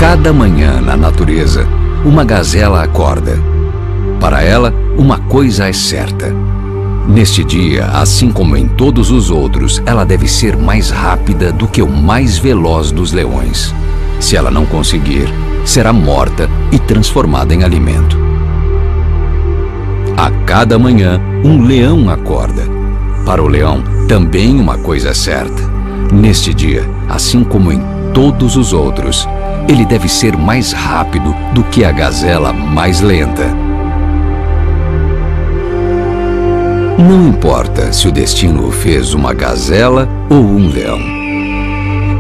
Cada manhã na natureza, uma gazela acorda. Para ela, uma coisa é certa. Neste dia, assim como em todos os outros, ela deve ser mais rápida do que o mais veloz dos leões. Se ela não conseguir, será morta e transformada em alimento. A cada manhã, um leão acorda. Para o leão, também uma coisa é certa. Neste dia, assim como em todos os outros, ele deve ser mais rápido do que a gazela mais lenta. Não importa se o destino o fez uma gazela ou um leão.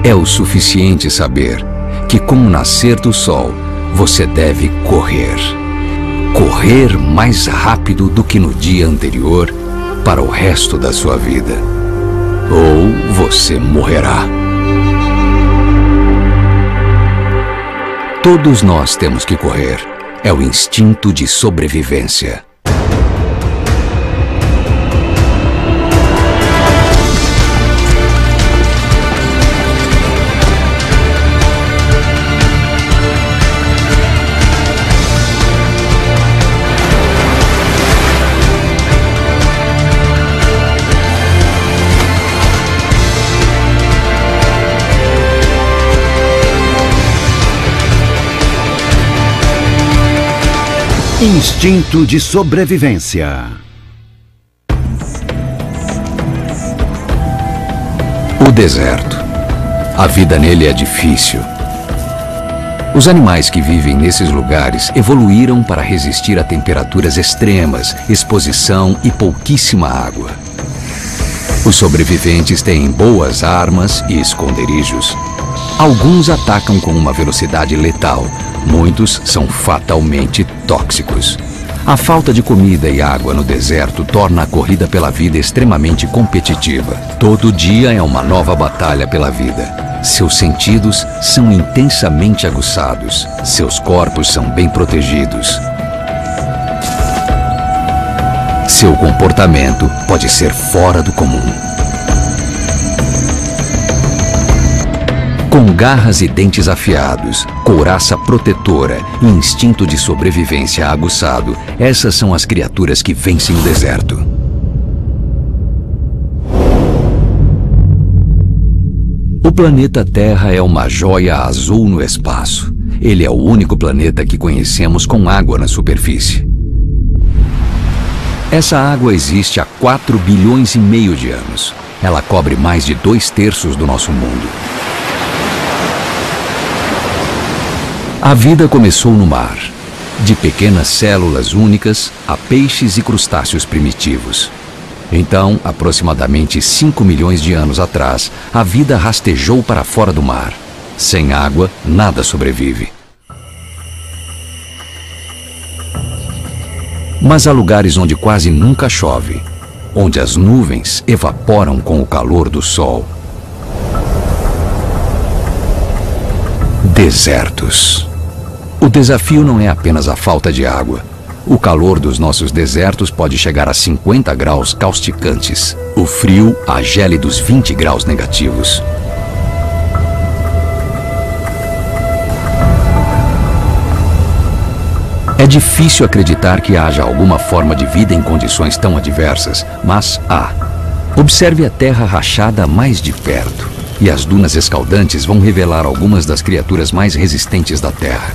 É o suficiente saber que, com o nascer do sol, você deve correr. Correr mais rápido do que no dia anterior para o resto da sua vida. Ou você morrerá. Todos nós temos que correr. É o instinto de sobrevivência. Instinto de sobrevivência. O deserto. A vida nele é difícil. Os animais que vivem nesses lugares evoluíram para resistir a temperaturas extremas, exposição e pouquíssima água. Os sobreviventes têm boas armas e esconderijos. Alguns atacam com uma velocidade letal. Muitos são fatalmente tóxicos. A falta de comida e água no deserto torna a corrida pela vida extremamente competitiva. Todo dia é uma nova batalha pela vida. Seus sentidos são intensamente aguçados. Seus corpos são bem protegidos. Seu comportamento pode ser fora do comum. Com garras e dentes afiados, couraça protetora e instinto de sobrevivência aguçado, essas são as criaturas que vencem o deserto. O planeta Terra é uma joia azul no espaço. Ele é o único planeta que conhecemos com água na superfície. Essa água existe há 4,5 bilhões de anos. Ela cobre mais de 2/3 do nosso mundo. A vida começou no mar, de pequenas células únicas a peixes e crustáceos primitivos. Então, aproximadamente 5 milhões de anos atrás, a vida rastejou para fora do mar. Sem água, nada sobrevive. Mas há lugares onde quase nunca chove, onde as nuvens evaporam com o calor do sol. Desertos. O desafio não é apenas a falta de água. O calor dos nossos desertos pode chegar a 50 graus causticantes. O frio a gélidos 20 graus negativos. É difícil acreditar que haja alguma forma de vida em condições tão adversas, mas há. Observe a terra rachada mais de perto. E as dunas escaldantes vão revelar algumas das criaturas mais resistentes da Terra.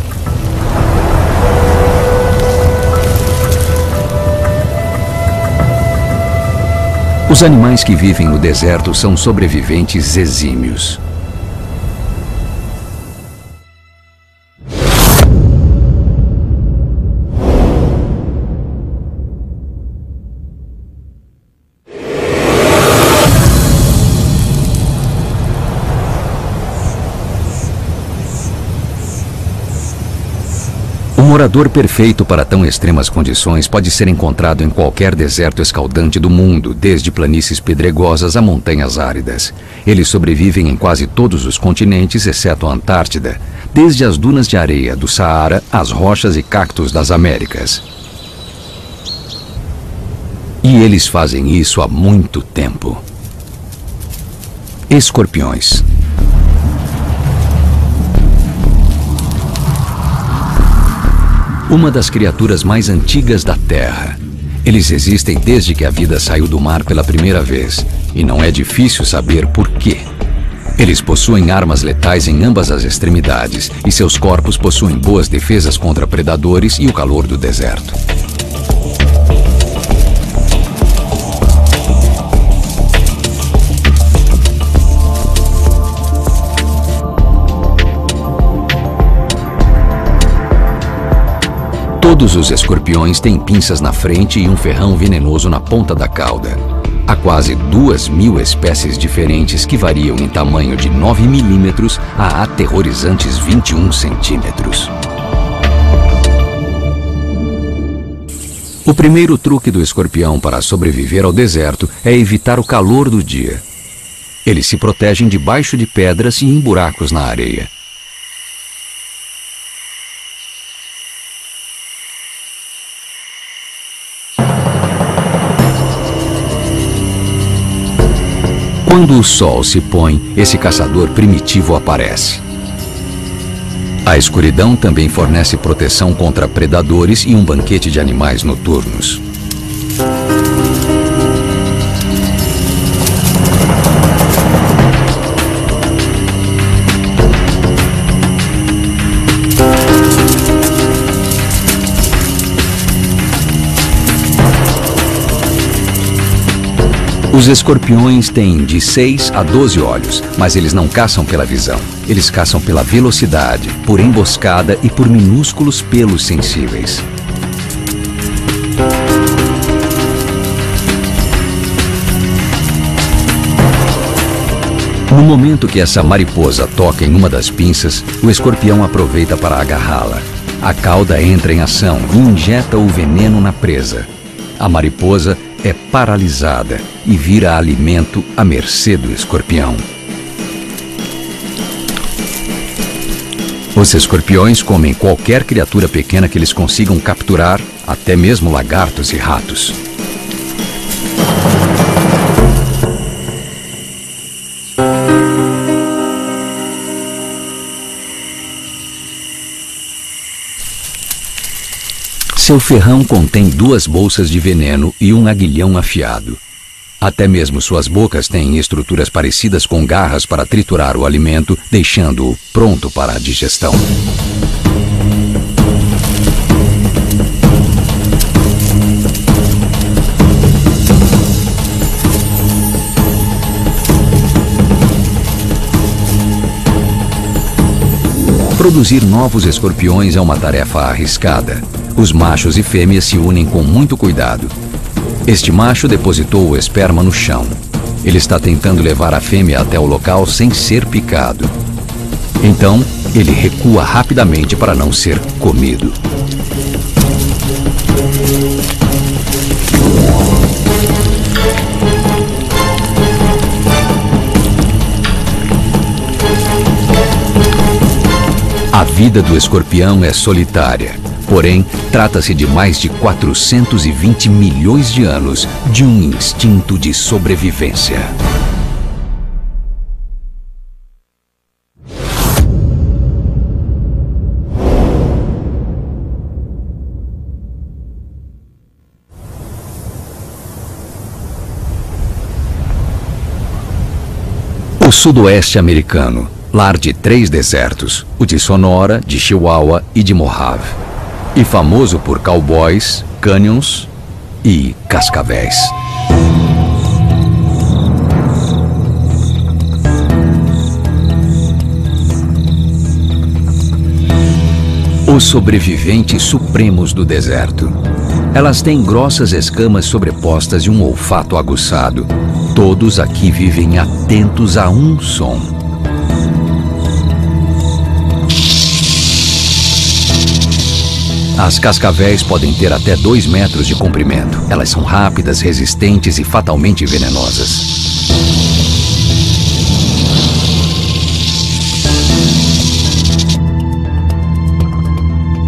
Os animais que vivem no deserto são sobreviventes exímios. O morador perfeito para tão extremas condições pode ser encontrado em qualquer deserto escaldante do mundo, desde planícies pedregosas a montanhas áridas. Eles sobrevivem em quase todos os continentes, exceto a Antártida, desde as dunas de areia do Saara às rochas e cactos das Américas. E eles fazem isso há muito tempo. Escorpiões. Uma das criaturas mais antigas da Terra. Eles existem desde que a vida saiu do mar pela primeira vez, e não é difícil saber por quê. Eles possuem armas letais em ambas as extremidades, e seus corpos possuem boas defesas contra predadores e o calor do deserto. Todos os escorpiões têm pinças na frente e um ferrão venenoso na ponta da cauda. Há quase 2.000 espécies diferentes que variam em tamanho de 9 milímetros a aterrorizantes 21 centímetros. O primeiro truque do escorpião para sobreviver ao deserto é evitar o calor do dia. Eles se protegem debaixo de pedras e em buracos na areia. Quando o sol se põe, esse caçador primitivo aparece. A escuridão também fornece proteção contra predadores e um banquete de animais noturnos. Os escorpiões têm de 6 a 12 olhos, mas eles não caçam pela visão. Eles caçam pela velocidade, por emboscada e por minúsculos pelos sensíveis. No momento que essa mariposa toca em uma das pinças, o escorpião aproveita para agarrá-la. A cauda entra em ação e injeta o veneno na presa. A mariposa é paralisada e vira alimento à mercê do escorpião. Os escorpiões comem qualquer criatura pequena que eles consigam capturar, até mesmo lagartos e ratos. Seu ferrão contém 2 bolsas de veneno e um aguilhão afiado. Até mesmo suas bocas têm estruturas parecidas com garras para triturar o alimento, deixando-o pronto para a digestão. Produzir novos escorpiões é uma tarefa arriscada. Os machos e fêmeas se unem com muito cuidado. Este macho depositou o esperma no chão. Ele está tentando levar a fêmea até o local sem ser picado. Então, ele recua rapidamente para não ser comido. A vida do escorpião é solitária. Porém, trata-se de mais de 420 milhões de anos de um instinto de sobrevivência. O sudoeste americano, lar de 3 desertos, o de Sonora, de Chihuahua e de Mojave. E famoso por cowboys, canyons e cascavéis. Os sobreviventes supremos do deserto. Elas têm grossas escamas sobrepostas e um olfato aguçado. Todos aqui vivem atentos a um som. As cascavéis podem ter até 2 metros de comprimento. Elas são rápidas, resistentes e fatalmente venenosas.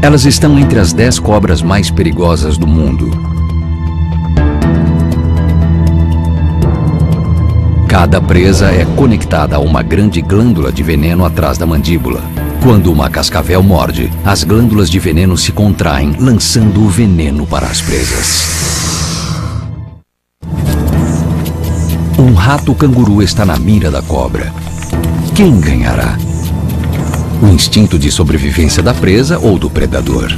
Elas estão entre as 10 cobras mais perigosas do mundo. Cada presa é conectada a uma grande glândula de veneno atrás da mandíbula. Quando uma cascavel morde, as glândulas de veneno se contraem, lançando o veneno para as presas. Um rato canguru está na mira da cobra. Quem ganhará? O instinto de sobrevivência da presa ou do predador?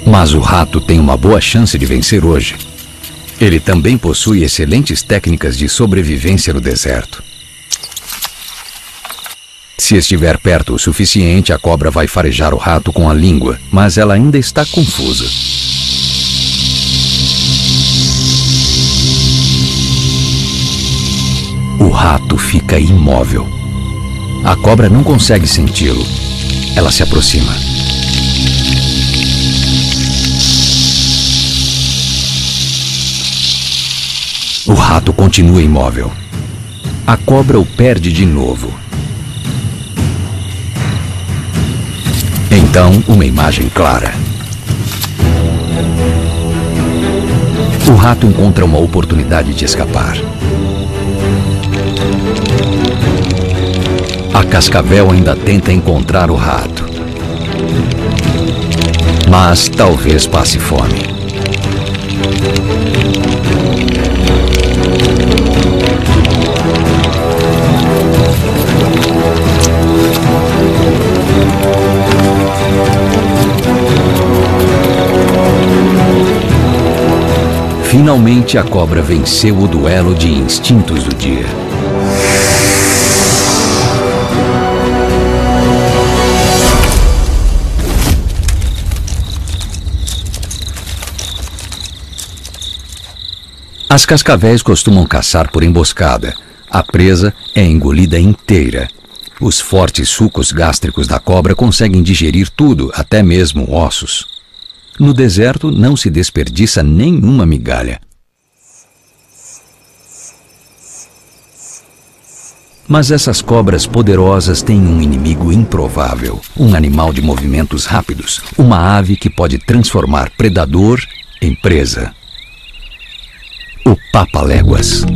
Mas o rato tem uma boa chance de vencer hoje. Ele também possui excelentes técnicas de sobrevivência no deserto. Se estiver perto o suficiente, a cobra vai farejar o rato com a língua, mas ela ainda está confusa. O rato fica imóvel. A cobra não consegue senti-lo. Ela se aproxima. O rato continua imóvel. A cobra o perde de novo. Então, uma imagem clara. O rato encontra uma oportunidade de escapar. A cascavel ainda tenta encontrar o rato. Mas talvez passe fome. Finalmente, a cobra venceu o duelo de instintos do dia. As cascavéis costumam caçar por emboscada. A presa é engolida inteira. Os fortes sucos gástricos da cobra conseguem digerir tudo, até mesmo ossos. No deserto não se desperdiça nenhuma migalha. Mas essas cobras poderosas têm um inimigo improvável, um animal de movimentos rápidos, uma ave que pode transformar predador em presa. O papa-léguas.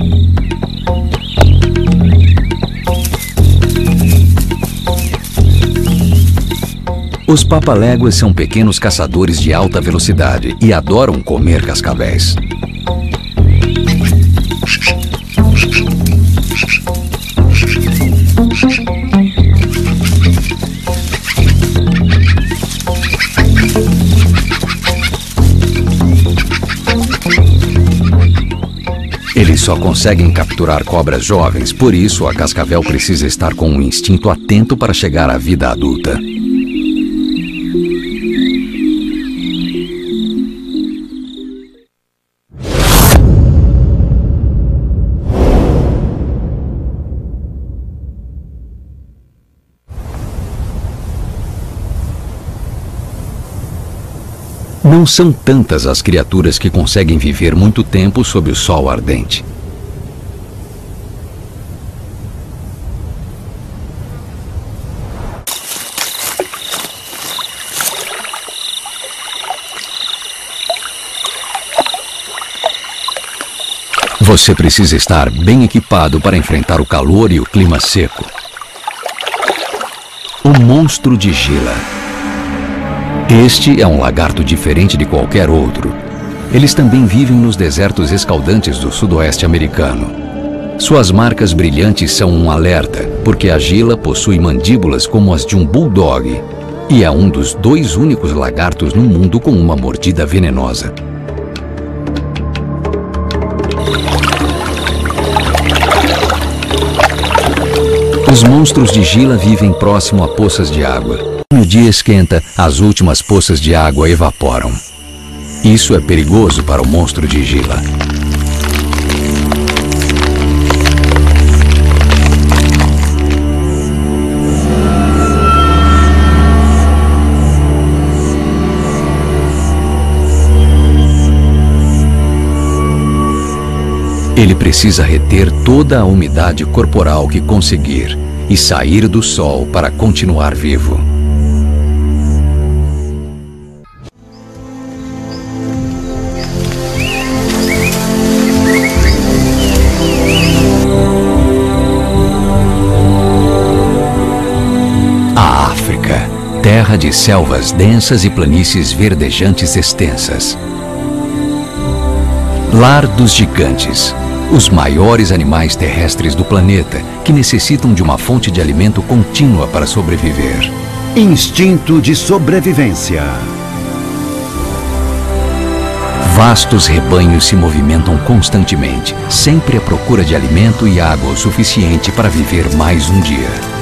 Os papa-léguas são pequenos caçadores de alta velocidade e adoram comer cascavéis. Eles só conseguem capturar cobras jovens, por isso a cascavel precisa estar com um instinto atento para chegar à vida adulta. Não são tantas as criaturas que conseguem viver muito tempo sob o sol ardente. Você precisa estar bem equipado para enfrentar o calor e o clima seco. O monstro de Gila. Este é um lagarto diferente de qualquer outro. Eles também vivem nos desertos escaldantes do sudoeste americano. Suas marcas brilhantes são um alerta, porque a Gila possui mandíbulas como as de um bulldog e é um dos 2 únicos lagartos no mundo com uma mordida venenosa. Os monstros de Gila vivem próximo a poças de água. Quando o dia esquenta, as últimas poças de água evaporam. Isso é perigoso para o monstro de Gila. Ele precisa reter toda a umidade corporal que conseguir e sair do sol para continuar vivo. terra de selvas densas e planícies verdejantes extensas. Lar dos gigantes, os maiores animais terrestres do planeta, que necessitam de uma fonte de alimento contínua para sobreviver. Instinto de sobrevivência. Vastos rebanhos se movimentam constantemente, sempre à procura de alimento e água o suficiente para viver mais um dia.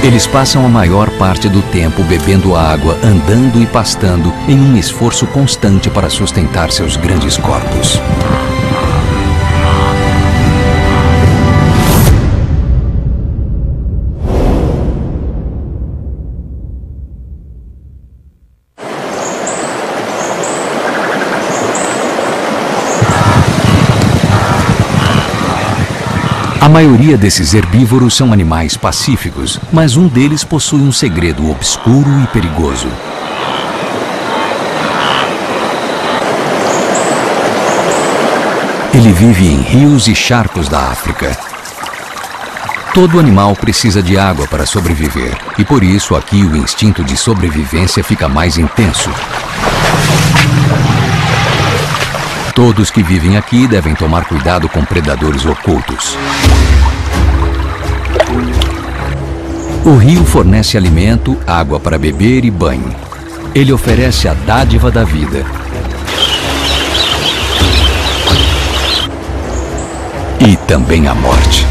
Eles passam a maior parte do tempo bebendo água, andando e pastando em um esforço constante para sustentar seus grandes corpos. A maioria desses herbívoros são animais pacíficos, mas um deles possui um segredo obscuro e perigoso. Ele vive em rios e charcos da África. Todo animal precisa de água para sobreviver, e por isso aqui o instinto de sobrevivência fica mais intenso. Todos que vivem aqui devem tomar cuidado com predadores ocultos. O rio fornece alimento, água para beber e banho. Ele oferece a dádiva da vida. E também a morte.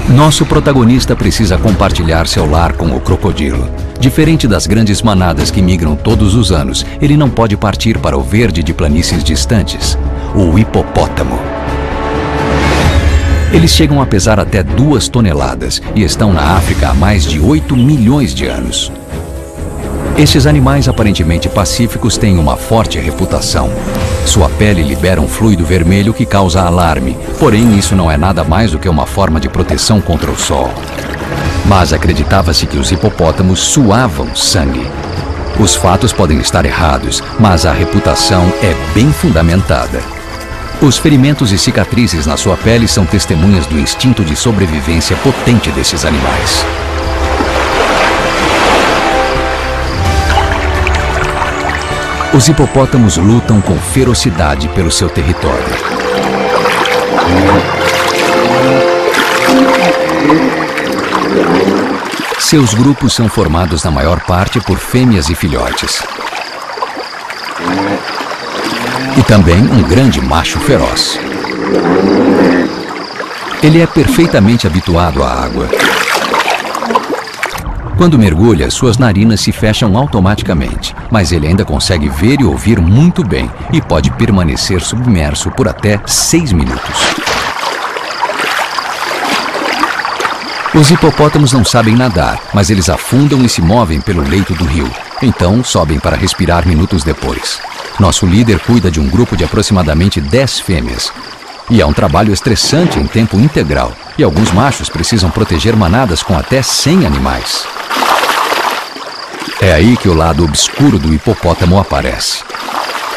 Nosso protagonista precisa compartilhar seu lar com o crocodilo. Diferente das grandes manadas que migram todos os anos, ele não pode partir para o verde de planícies distantes, o hipopótamo. Eles chegam a pesar até 2 toneladas e estão na África há mais de 8 milhões de anos. Estes animais aparentemente pacíficos têm uma forte reputação. Sua pele libera um fluido vermelho que causa alarme, porém isso não é nada mais do que uma forma de proteção contra o sol. Mas acreditava-se que os hipopótamos suavam sangue. Os fatos podem estar errados, mas a reputação é bem fundamentada. Os ferimentos e cicatrizes na sua pele são testemunhas do instinto de sobrevivência potente desses animais. Os hipopótamos lutam com ferocidade pelo seu território. Seus grupos são formados na maior parte por fêmeas e filhotes. E também um grande macho feroz. Ele é perfeitamente habituado à água. Quando mergulha, suas narinas se fecham automaticamente, mas ele ainda consegue ver e ouvir muito bem e pode permanecer submerso por até 6 minutos. Os hipopótamos não sabem nadar, mas eles afundam e se movem pelo leito do rio. Então, sobem para respirar minutos depois. Nosso líder cuida de um grupo de aproximadamente 10 fêmeas. E é um trabalho estressante em tempo integral. E alguns machos precisam proteger manadas com até 100 animais. É aí que o lado obscuro do hipopótamo aparece.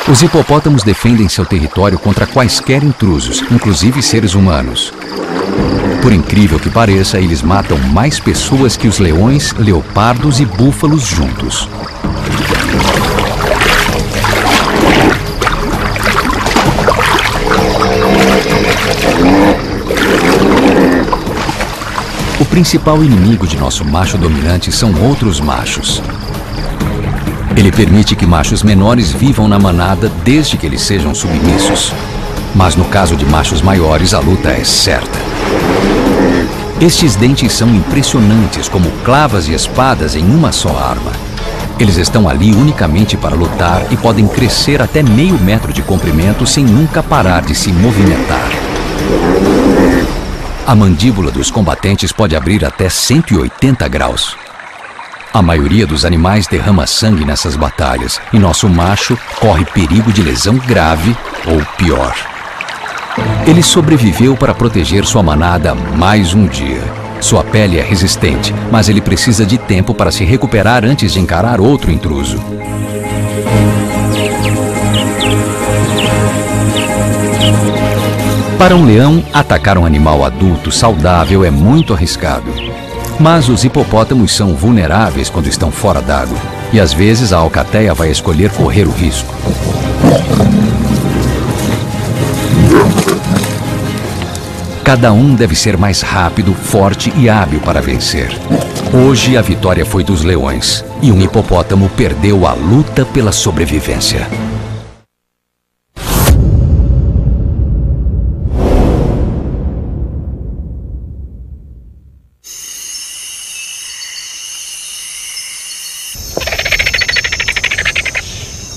Os hipopótamos defendem seu território contra quaisquer intrusos, inclusive seres humanos. Por incrível que pareça, eles matam mais pessoas que os leões, leopardos e búfalos juntos. O principal inimigo de nosso macho dominante são outros machos. Ele permite que machos menores vivam na manada desde que eles sejam submissos. Mas no caso de machos maiores, a luta é certa. Estes dentes são impressionantes, como clavas e espadas em uma só arma. Eles estão ali unicamente para lutar e podem crescer até meio metro de comprimento sem nunca parar de se movimentar. A mandíbula dos combatentes pode abrir até 180 graus. A maioria dos animais derrama sangue nessas batalhas e nosso macho corre perigo de lesão grave ou pior. Ele sobreviveu para proteger sua manada mais um dia. Sua pele é resistente, mas ele precisa de tempo para se recuperar antes de encarar outro intruso. Para um leão, atacar um animal adulto saudável é muito arriscado. Mas os hipopótamos são vulneráveis quando estão fora d'água. E às vezes a alcateia vai escolher correr o risco. Cada um deve ser mais rápido, forte e hábil para vencer. Hoje a vitória foi dos leões e um hipopótamo perdeu a luta pela sobrevivência.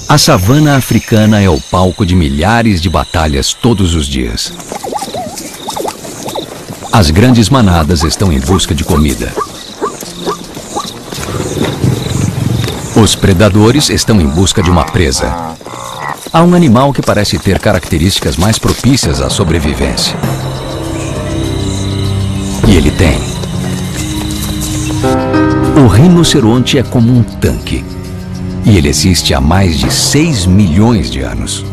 A savana africana é o palco de milhares de batalhas todos os dias. As grandes manadas estão em busca de comida. Os predadores estão em busca de uma presa. Há um animal que parece ter características mais propícias à sobrevivência. E ele tem. O rinoceronte é como um tanque. E ele existe há mais de 6 milhões de anos.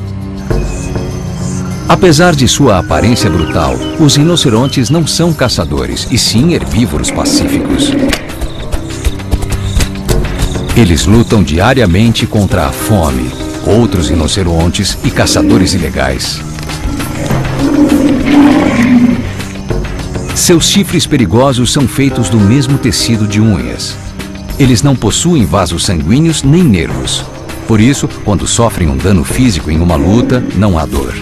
Apesar de sua aparência brutal, os rinocerontes não são caçadores, e sim herbívoros pacíficos. Eles lutam diariamente contra a fome, outros rinocerontes e caçadores ilegais. Seus chifres perigosos são feitos do mesmo tecido de unhas. Eles não possuem vasos sanguíneos nem nervos. Por isso, quando sofrem um dano físico em uma luta, não há dor.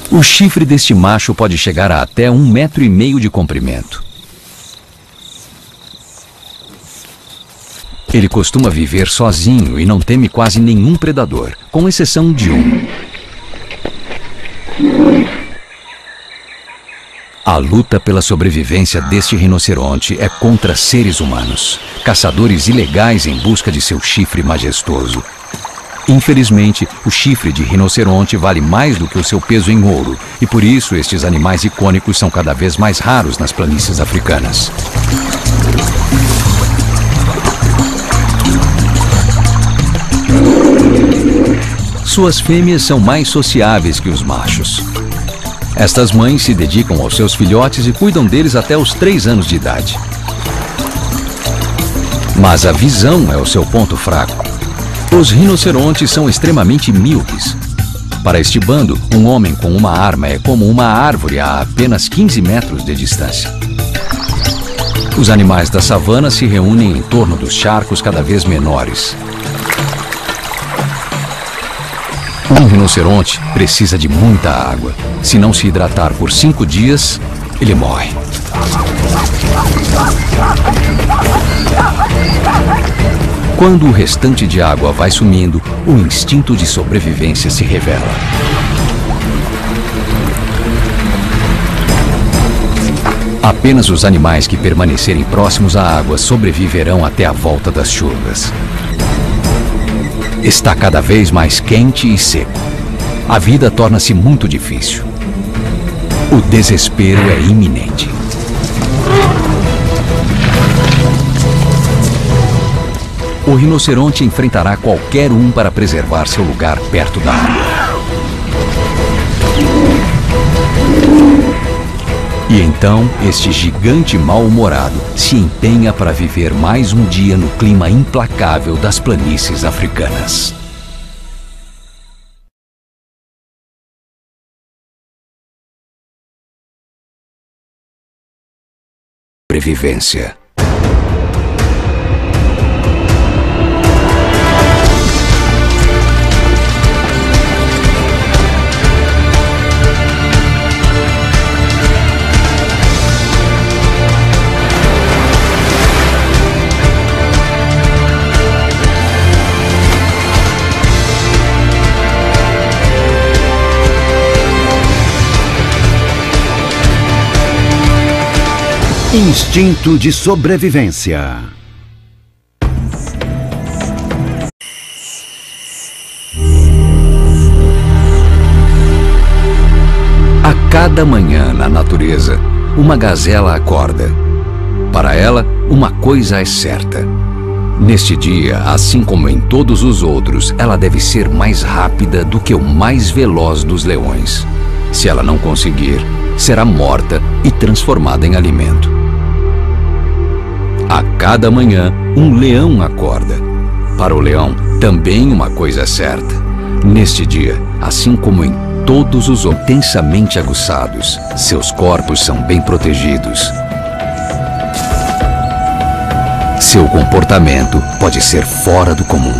O chifre deste macho pode chegar a até 1,5 metros de comprimento. Ele costuma viver sozinho e não teme quase nenhum predador, com exceção de um. A luta pela sobrevivência deste rinoceronte é contra seres humanos, caçadores ilegais em busca de seu chifre majestoso. Infelizmente, o chifre de rinoceronte vale mais do que o seu peso em ouro, e por isso estes animais icônicos são cada vez mais raros nas planícies africanas. Suas fêmeas são mais sociáveis que os machos. Estas mães se dedicam aos seus filhotes e cuidam deles até os 3 anos de idade. Mas a visão é o seu ponto fraco. Os rinocerontes são extremamente míopes. Para este bando, um homem com uma arma é como uma árvore a apenas 15 metros de distância. Os animais da savana se reúnem em torno dos charcos cada vez menores. Um rinoceronte precisa de muita água. Se não se hidratar por 5 dias, ele morre. Quando o restante de água vai sumindo, o instinto de sobrevivência se revela. Apenas os animais que permanecerem próximos à água sobreviverão até a volta das chuvas. Está cada vez mais quente e seco. A vida torna-se muito difícil. O desespero é iminente. O rinoceronte enfrentará qualquer um para preservar seu lugar perto da água. E então, este gigante mal-humorado se empenha para viver mais um dia no clima implacável das planícies africanas. Sobrevivência. Instinto de sobrevivência. A cada manhã na natureza, uma gazela acorda. Para ela, uma coisa é certa: Neste dia, assim como em todos os outros, ela deve ser mais rápida do que o mais veloz dos leões. Se ela não conseguir, será morta e transformada em alimento. A cada manhã, um leão acorda. Para o leão, também uma coisa é certa. Neste dia, assim como em todos os intensamente aguçados, seus corpos são bem protegidos. Seu comportamento pode ser fora do comum.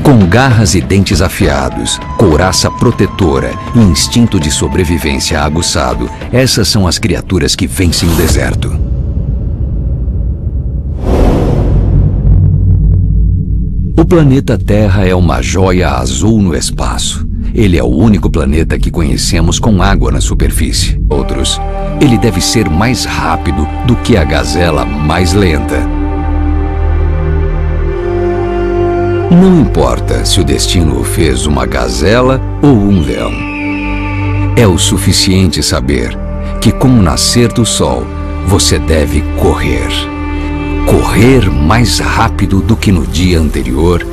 Com garras e dentes afiados, couraça protetora e instinto de sobrevivência aguçado, essas são as criaturas que vencem o deserto. O planeta Terra é uma joia azul no espaço. Ele é o único planeta que conhecemos com água na superfície. Outros, ele deve ser mais rápido do que a gazela mais lenta. Não importa se o destino o fez uma gazela ou um leão. É o suficiente saber que, com o nascer do sol, você deve correr. Correr mais rápido do que no dia anterior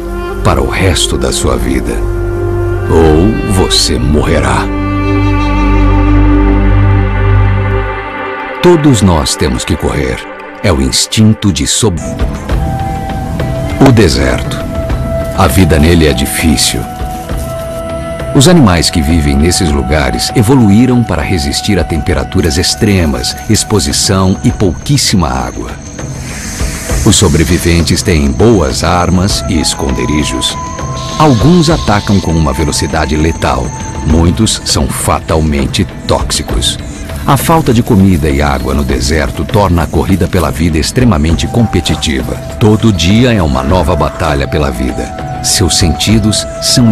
para o resto da sua vida. Ou você morrerá. Todos nós temos que correr. É o instinto de sobrevivência. O deserto. A vida nele é difícil. Os animais que vivem nesses lugares evoluíram para resistir a temperaturas extremas, exposição e pouquíssima água. Os sobreviventes têm boas armas e esconderijos. Alguns atacam com uma velocidade letal, muitos são fatalmente tóxicos. A falta de comida e água no deserto torna a corrida pela vida extremamente competitiva. Todo dia é uma nova batalha pela vida. Seus sentidos são